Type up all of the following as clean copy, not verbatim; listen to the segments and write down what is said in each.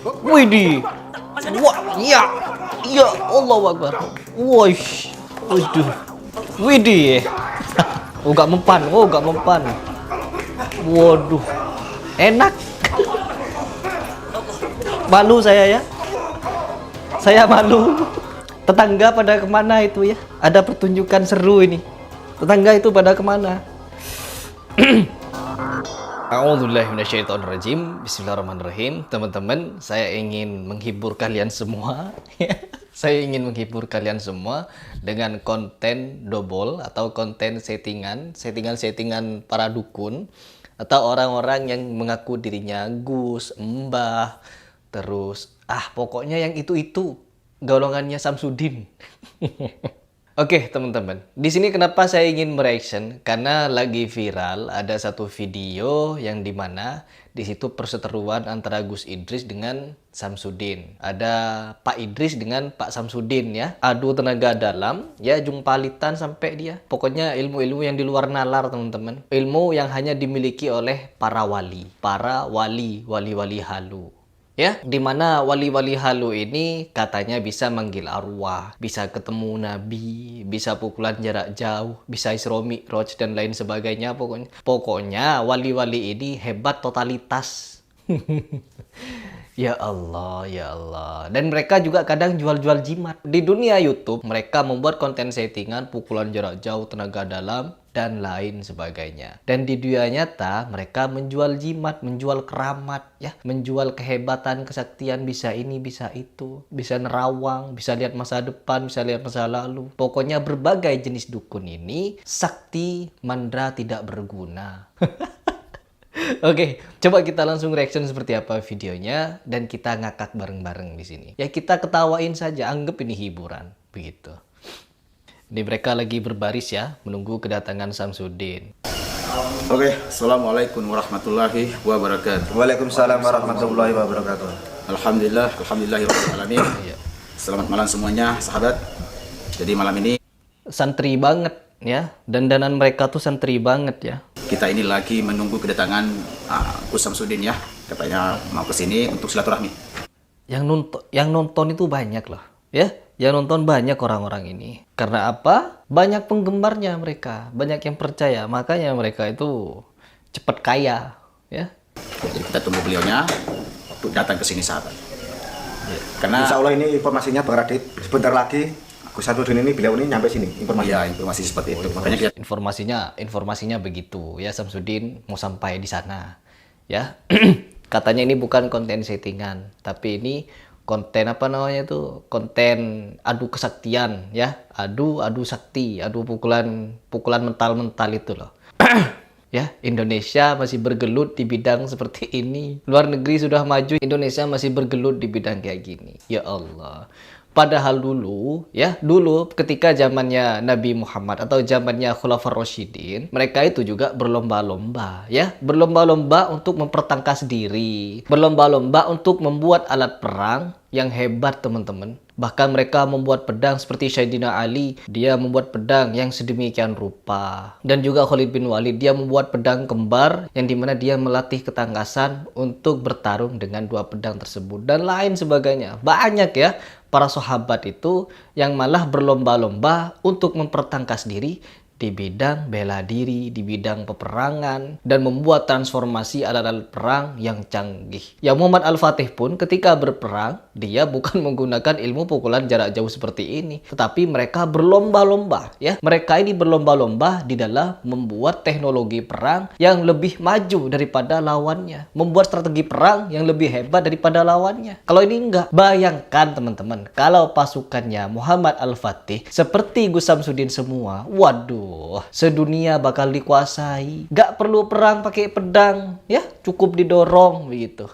Widih. Wah, iya. Iya, Allahu Akbar. Wih. Waduh. Widih. Oh, gak mempan. Oh, gak mempan. Waduh. Enak. Malu saya ya. Saya malu. Tetangga pada kemana itu ya? Ada pertunjukan seru ini. Tetangga itu pada kemana? A'udzubillahiminasyaitonirrajim. Bismillahirrahmanirrahim. Teman-teman, saya ingin menghibur kalian semua. Saya ingin menghibur kalian semua dengan konten dobol atau konten settingan para dukun atau orang-orang yang mengaku dirinya Gus, Mbah, terus pokoknya yang itu golongannya Samsudin. Oke, teman-teman. Di sini kenapa saya ingin mereaction? Karena lagi viral ada satu video yang dimana di situ perseteruan antara Gus Idris dengan Samsudin. Ada Pak Idris dengan Pak Samsudin ya. Adu tenaga dalam, ya jumpalitan sampai dia. Pokoknya ilmu-ilmu yang di luar nalar, teman-teman. Ilmu yang hanya dimiliki oleh para wali. Para wali-wali halu. Ya, dimana wali-wali halu ini katanya bisa manggil arwah, bisa ketemu nabi, bisa pukulan jarak jauh, bisa Isra Mi'raj dan lain sebagainya pokoknya. Pokoknya wali-wali ini hebat totalitas. Ya Allah, ya Allah. Dan mereka juga kadang jual-jual jimat. Di dunia YouTube, mereka membuat konten settingan, pukulan jarak jauh, tenaga dalam, dan lain sebagainya. Dan di dunia nyata, mereka menjual jimat, menjual keramat, ya, menjual kehebatan, kesaktian, bisa ini, bisa itu, bisa nerawang, bisa lihat masa depan, bisa lihat masa lalu. Pokoknya berbagai jenis dukun ini, sakti mandra tidak berguna. Oke, coba kita langsung reaction seperti apa videonya dan kita ngakak bareng-bareng di sini. Ya kita ketawain saja, anggap ini hiburan, begitu. Ini mereka lagi berbaris ya, menunggu kedatangan Samsudin. Oke, assalamualaikum warahmatullahi wabarakatuh. Waalaikumsalam warahmatullahi wabarakatuh. Alhamdulillahirabbil alamin. Selamat malam semuanya, sahabat. Jadi malam ini santri banget ya, dandanan mereka tuh santri banget ya. Kita ini lagi menunggu kedatangan Gus Samsudin ya. Katanya mau ke sini untuk silaturahmi. Yang nonton itu banyak loh, ya. Yang nonton banyak orang-orang ini. Karena apa? Banyak penggemarnya mereka, banyak yang percaya. Makanya mereka itu cepat kaya, ya. Jadi kita tunggu beliaunya untuk datang ke sini, sahabat. Ya. Karena Insya Allah ini informasinya Bang Radit. Sebentar lagi Gus Samsudin ini beliau ini nyampe sini informasi. Ya, informasi seperti itu. Makanya kita informasinya begitu ya. Samsudin mau sampai di sana ya. Katanya ini bukan konten settingan, tapi ini konten apa namanya tuh, konten adu kesaktian ya, adu sakti, adu pukulan mental itu loh. Ya, Indonesia masih bergelut di bidang seperti ini. Luar negeri sudah maju, Indonesia masih bergelut di bidang kayak gini. Ya Allah. Padahal dulu ketika zamannya Nabi Muhammad atau zamannya Khulafaur Rasyidin, mereka itu juga berlomba-lomba ya, berlomba-lomba untuk mempertangkas diri, berlomba-lomba untuk membuat alat perang yang hebat, teman-teman. Bahkan mereka membuat pedang seperti Sayyidina Ali, dia membuat pedang yang sedemikian rupa. Dan juga Khalid bin Walid, dia membuat pedang kembar yang dimana dia melatih ketangkasan untuk bertarung dengan dua pedang tersebut. Dan lain sebagainya. Banyak ya para sahabat itu yang malah berlomba-lomba untuk mempertangkas diri di bidang bela diri, di bidang peperangan, dan membuat transformasi alat-alat perang yang canggih. Ya Muhammad Al-Fatih pun ketika berperang, dia bukan menggunakan ilmu pukulan jarak jauh seperti ini, tetapi mereka berlomba-lomba ya. Mereka ini berlomba-lomba di dalam membuat teknologi perang yang lebih maju daripada lawannya, membuat strategi perang yang lebih hebat daripada lawannya. Kalau ini enggak, bayangkan teman-teman, kalau pasukannya Muhammad Al-Fatih seperti Gus Samsudin semua, waduh, sedunia bakal dikuasai. Gak perlu perang pakai pedang, ya, cukup didorong begitu.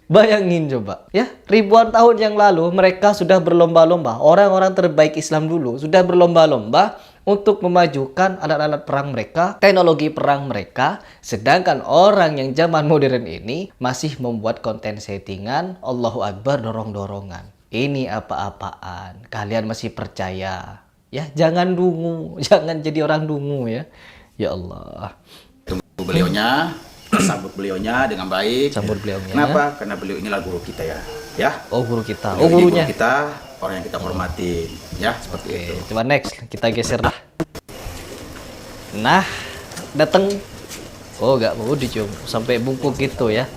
Bayangin coba, ya, ribuan tahun yang lalu mereka sudah berlomba-lomba. Orang-orang terbaik Islam dulu sudah berlomba-lomba untuk memajukan alat-alat perang mereka, teknologi perang mereka. Sedangkan orang yang zaman modern ini masih membuat konten settingan, Allahu Akbar, dorong-dorongan. Ini apa-apaan? Kalian masih percaya? Ya, jangan dungu, jangan jadi orang dungu ya. Ya Allah. tunggu beliaunya. sambut beliaunya dengan baik. Sambut beliaunya. Kenapa? Karena beliau inilah guru kita ya. Ya. Oh, guru kita. Beliau Oh, ini gurunya. guru kita, orang yang kita hormati. Ya, seperti itu. Oke, coba next kita geser dah. Nah, datang. Oh, nggak mau dicium sampai bungkuk gitu ya.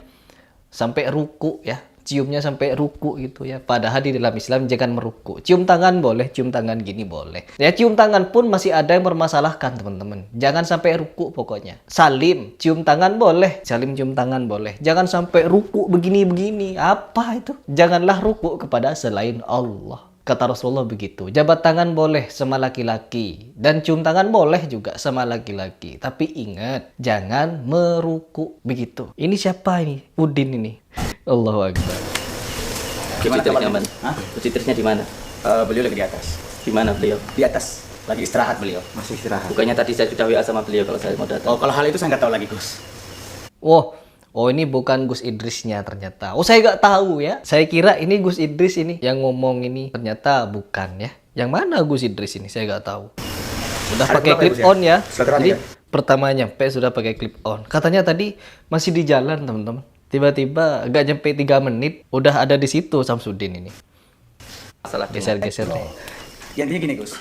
Sampai ruku ya. Ciumnya sampai ruku gitu ya. Padahal di dalam Islam jangan meruku. Cium tangan boleh, cium tangan gini boleh. Ya cium tangan pun masih ada yang bermasalahkan teman-teman. Jangan sampai ruku pokoknya. Salim, cium tangan boleh. Salim cium tangan boleh. Jangan sampai ruku begini-begini. Apa itu? Janganlah ruku kepada selain Allah. Kata Rasulullah begitu. Jabat tangan boleh sama laki-laki. Dan cium tangan boleh juga sama laki-laki. Tapi ingat, jangan meruku. Begitu. Ini siapa ini? Udin ini. Allahu Akbar. Gimana Positifnya kabarnya? mana? Hah? Positifnya di mana? Beliau lagi di atas. Di mana beliau? Di atas. Lagi istirahat beliau. Masih istirahat. Bukannya tadi saya sudah WA sama beliau kalau saya mau datang. Oh, kalau hal itu saya nggak tahu lagi, Gus. Oh ini bukan Gus Idrisnya ternyata. Oh saya nggak tahu ya. Saya kira ini Gus Idris ini yang ngomong ini. Ternyata bukan ya. Yang mana Gus Idris ini? Saya nggak tahu. Udah Hari pakai berapa ya, clip Gus, ya? on ya. Sudah terakhir Jadi ya? pertama nyampe sudah pakai clip on. Katanya tadi masih di jalan teman-teman. Tiba-tiba agak nyampe 3 menit udah ada di situ Samsudin ini. Masalah Geser-geser nih. Ya, intinya gini, Gus.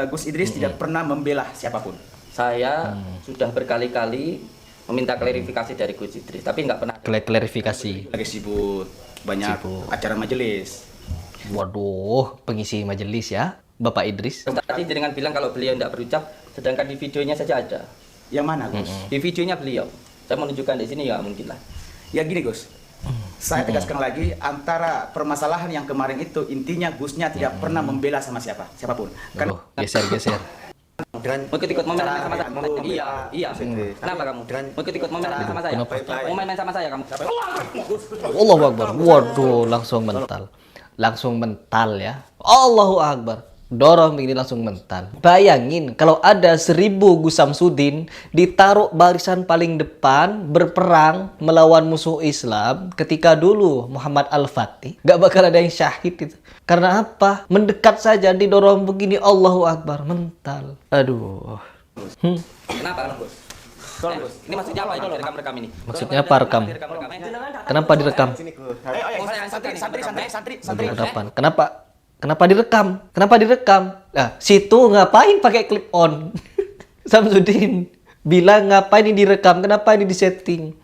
Gus Idris tidak pernah membela siapapun. saya sudah berkali-kali meminta klarifikasi dari Gus Idris, tapi nggak pernah. Klarifikasi. Lagi sibuk, banyak Sibuk. acara majelis. Waduh, pengisi majelis ya, Bapak Idris. Tadi dengan bilang kalau beliau tidak berucap, sedangkan di videonya saja ada. Yang mana, Gus? Di videonya beliau. Saya menunjukkan di sini ya mungkin lah. Ya gini, Gus. Saya tegaskan lagi, antara permasalahan yang kemarin itu intinya Gusnya tidak pernah membela sama siapapun. Kan Aduh, geser-geser. Dengan Mau ikut momen cara sama saya? ngomong Iya, iya. Idris. Kenapa kamu? Dengan- Mau ikut momen sama saya? Kenapa? Mau main sama saya kamu? Allahu Akbar. Waduh, langsung mental. Langsung mental ya. Allahu Akbar. Dorong begini langsung mental. Bayangin kalau ada 1000 Gus Samsudin ditaruh barisan paling depan berperang melawan musuh Islam ketika dulu Muhammad Al-Fatih. Gak bakal ada yang syahid itu. Karena apa? Mendekat saja didorong begini. Allahu Akbar. Mental. Aduh. Kenapa, Gus? Ini maksudnya apa ini rekam-rekam ini? Maksudnya apa rekam? Kenapa direkam? Sini, Gus. santri. Kenapa direkam? Kenapa direkam? Nah, situ ngapain pakai clip on? Samsudin bilang ngapain ini direkam? Kenapa ini disetting?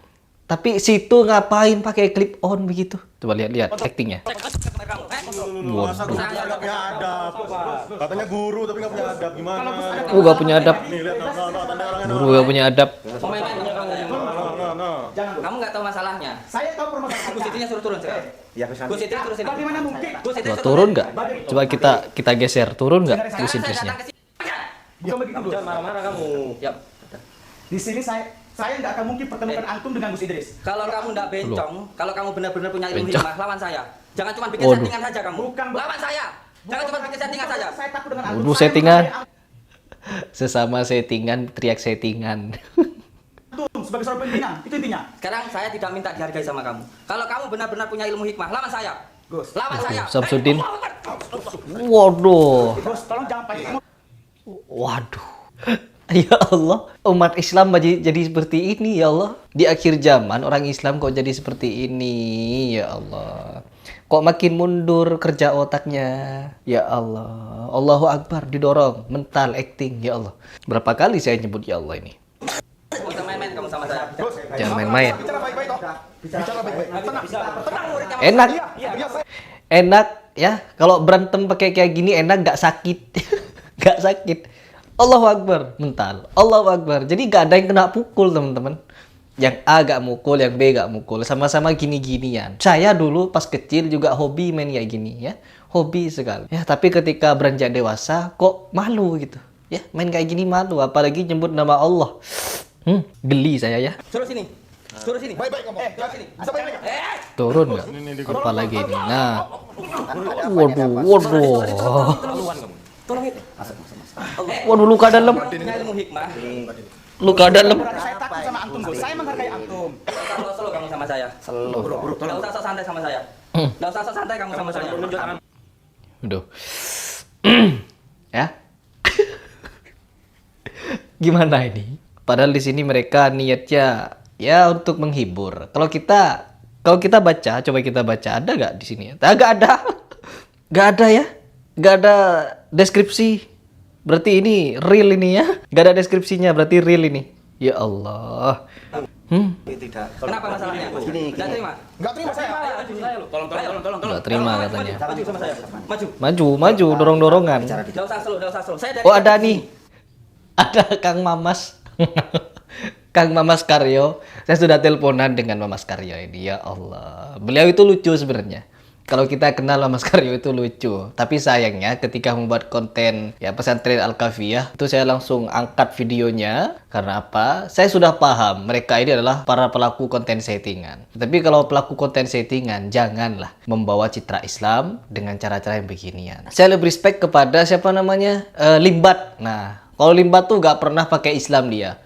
Tapi situ ngapain pakai clip on begitu? Coba lihat actingnya. Masa guru nggak punya adab? Katanya guru tapi nggak punya adab, gimana? Gak punya adab. Nih lihat, tanda orangnya. Guru gak punya adab. Kamu nggak tahu masalahnya. Saya tahu permasalahan. Gus Idrisnya suruh turun sekarang. Ya, Gus. Gus Idris turun sini. Bagaimana mungkin? Gus Idris Coba turun nggak? Coba kita geser. Turun nggak Gus Sekarang saya Idrisnya? datang ke sini. Bukan begitu, Gus. Marah-marah kamu. Ya. Di sini saya nggak akan mungkin pertemukan antum dengan Gus Idris. Kalau kamu nggak bencong, kalau kamu benar-benar punya ilmu Bencong. hikmah, lawan saya. Jangan cuma bikin Waduh. settingan saja kamu. Bukan, Bu. Lawan saya. Jangan cuma bikin settingan saja. Saya takut dengan antum. Waduh, Saya settingan. menghargai Sesama settingan, teriak settingan. antum sebagai seorang pimpinan. Itu intinya. Sekarang saya tidak minta dihargai sama kamu. Kalau kamu benar-benar punya ilmu hikmah, lawan saya. Gus. Lawan saya. Samsudin. Waduh. Gus, tolong jangan pakai Waduh. Ya Allah, umat Islam jadi seperti ini ya Allah. Di akhir zaman orang Islam kok jadi seperti ini ya Allah. Kok makin mundur kerja otaknya. Ya Allah. Allahu Akbar didorong, mental, acting ya Allah. Berapa kali saya nyebut ya Allah ini? Kamu bisa main-main kamu sama saya. Jangan main-main. Bicara baik-baik toh. Bicara baik-baik. Tenang muridnya. Enak. Enak ya. Kalau berantem pakai kayak gini enak, gak sakit. Gak sakit. Allahu Akbar, mental. Allahu Akbar. Jadi gak ada yang kena pukul, teman-teman. Yang A gak mukul, yang B gak mukul. Sama-sama gini-ginian. Saya dulu pas kecil juga hobi main kayak gini ya. Hobi sekali. Ya, tapi ketika beranjak dewasa kok malu gitu. Ya, main kayak gini malu, apalagi nyebut nama Allah. Geli saya ya. Suruh sini. Suruh sini. Baik-baik kamu. Suruh sini. Bisa baik-baik. Turun nggak? Apalagi ini. Nah. Waduh. Tolong itu. Waduh, luka dalam. Punya ilmu hikmah. Luka dalam. Saya takut sama antum, Gus. Saya menghargai antum. Selalu kamu sama saya. Nggak usah sok santai sama saya. Nggak usah sok santai kamu sama saya. Aduh. Ya. Gimana ini? Padahal di sini mereka niatnya ya untuk menghibur. Kalau kita baca, coba kita baca, ada nggak di sini? Nggak ada. Nggak ada ya. Nggak ada deskripsi. Berarti ini real ini ya. Nggak ada deskripsinya, berarti real ini. Ya Allah. Tidak. Kenapa masalahnya? Nggak terima. Nggak terima saya. Tolong. Nggak terima katanya. Maju sama saya. Maju. Maju, dorong-dorongan. Nggak usah slow. Saya dari Oh ada nih. Ada Kang Mamas. Kang Mamas Karyo. Saya sudah teleponan dengan Mamas Karyo ini. Ya Allah. Beliau itu lucu sebenarnya. Kalau kita kenal Mamas Karyo itu lucu. Tapi sayangnya ketika membuat konten ya pesantren Al-Kafiyah itu saya langsung angkat videonya. Karena apa? Saya sudah paham mereka ini adalah para pelaku konten settingan. Tapi kalau pelaku konten settingan janganlah membawa citra Islam dengan cara-cara yang beginian. Saya lebih respect kepada siapa namanya? Limbat. Nah, kalau Limbat tuh gak pernah pakai Islam dia.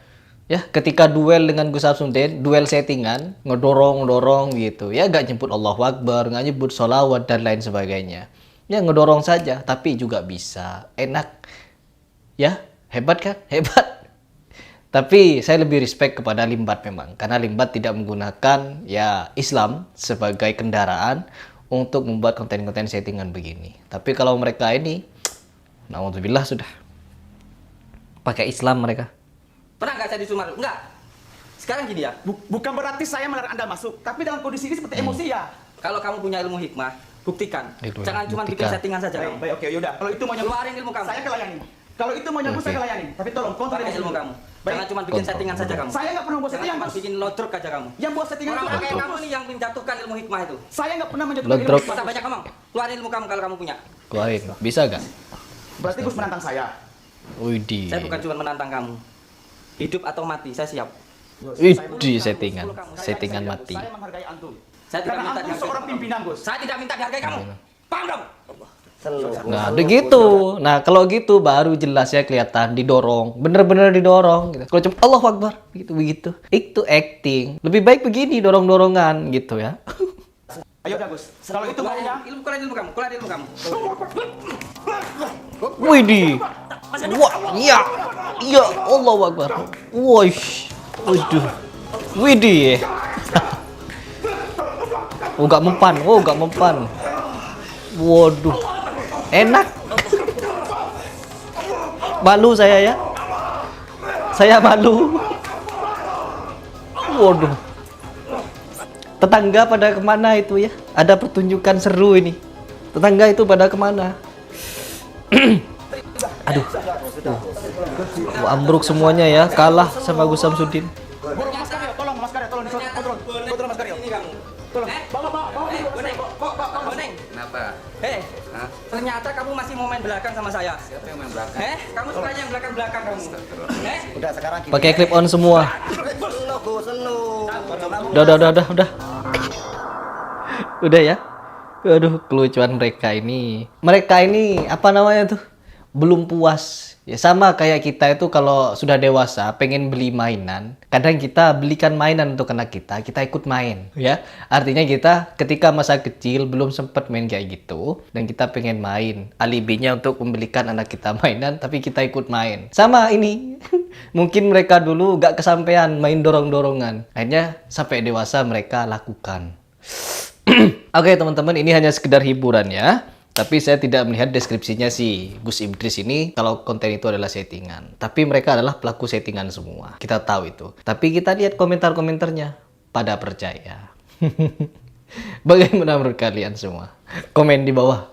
Ya, ketika duel dengan Gus Samsudin, duel settingan, ngedorong gitu. Ya, gak nyebut Allahu Akbar, gak nyebut sholawat dan lain sebagainya. Ya, ngedorong saja, tapi juga bisa. Enak. Ya, hebat kan? Hebat. Tapi saya lebih respect kepada Limbat memang. Karena Limbat tidak menggunakan ya Islam sebagai kendaraan untuk membuat konten-konten settingan begini. Tapi kalau mereka ini, na'udzubillah sudah. Pakai Islam mereka. Pernah nggak saya disumar? Enggak. Sekarang gini ya. Bukan berarti saya melarang Anda masuk, tapi dalam kondisi ini seperti emosi ya. Kalau kamu punya ilmu hikmah, buktikan. Jangan cuma bikin Buktikan. settingan saja. Baik, oke, yaudah. Kalau itu mau nyambut, Keluarin ilmu kamu. saya kelayani. Kalau itu mau nyambut, Oke. saya kelayani. Tapi tolong kontrol Pakai ilmu kamu. Jangan cuma bikin Kontrol. settingan saja kamu. Saya nggak pernah buat Jangan settingan, cuma Gus. bikin lodruk aja kamu. Yang buat settingan itu Orang-orang kayak Gus. kamu nih yang menjatuhkan ilmu hikmah itu. Saya nggak pernah menjatuhkan ilmu Lodrok. hikmah. Masa banyak ngomong. Keluarin ilmu kamu kalau kamu punya. Keluarin. Bisa gak? Berarti Gus menantang saya. Widih. Saya bukan cuma menantang kamu. Hidup atau mati, saya siap. Widih settingan. Settingan mati. Saya menghargai antum. Saya tidak Karena minta antum dihargai seorang kamu. pimpinan, Gus. Saya tidak minta dihargai kamu. Paham dong? Nah, udah gitu. Nah, kalau gitu baru jelas ya kelihatan didorong, bener-bener didorong. Gitu. Kalau cuma Allahu Akbar, begitu. Itu acting. Lebih baik begini dorong-dorongan gitu ya. Ayo dah, Gus. Kalau itu maunya, Keluarin ilmu kamu. Keluarin ilmu kamu. Widih. Wah, iya. Iya, Allahu Akbar. Woish. Waduh. Widih. Oh, gak mempan. Waduh. Enak. Malu saya ya. Saya malu. Waduh. Tetangga pada kemana itu ya? Ada pertunjukan seru ini. Tetangga itu pada kemana? Aduh. Ambruk semuanya ya. Kalah sama Gus Samsudin. Mas Karyo, tolong Mas Karyo, tolong kontrol. Kontrol Mas Karyo. Ini kamu. Tolong. Boneng. Boneng. Kenapa? Hei, ternyata kamu masih mau main belakang sama saya. Siapa yang main belakang? Kamu sukanya yang belakang-belakang kamu. Udah sekarang gini. Pakai clip on semua. Udah. Udah ya. Aduh, kelucuan mereka ini. Mereka ini apa namanya tuh? Belum puas. Ya sama kayak kita itu kalau sudah dewasa pengen beli mainan, kadang kita belikan mainan untuk anak kita ikut main, ya. Artinya kita ketika masa kecil belum sempat main kayak gitu dan kita pengen main. Alibinya untuk membelikan anak kita mainan tapi kita ikut main. Sama ini. Mungkin mereka dulu gak kesampaian main dorong-dorongan. Akhirnya sampai dewasa mereka lakukan. Oke, teman-teman, ini hanya sekedar hiburan ya. Tapi saya tidak melihat deskripsinya si Gus Idris ini kalau konten itu adalah settingan. Tapi mereka adalah pelaku settingan semua. Kita tahu itu. Tapi kita lihat komentar-komentarnya. Pada percaya. Bagaimana menurut kalian semua? Komen di bawah.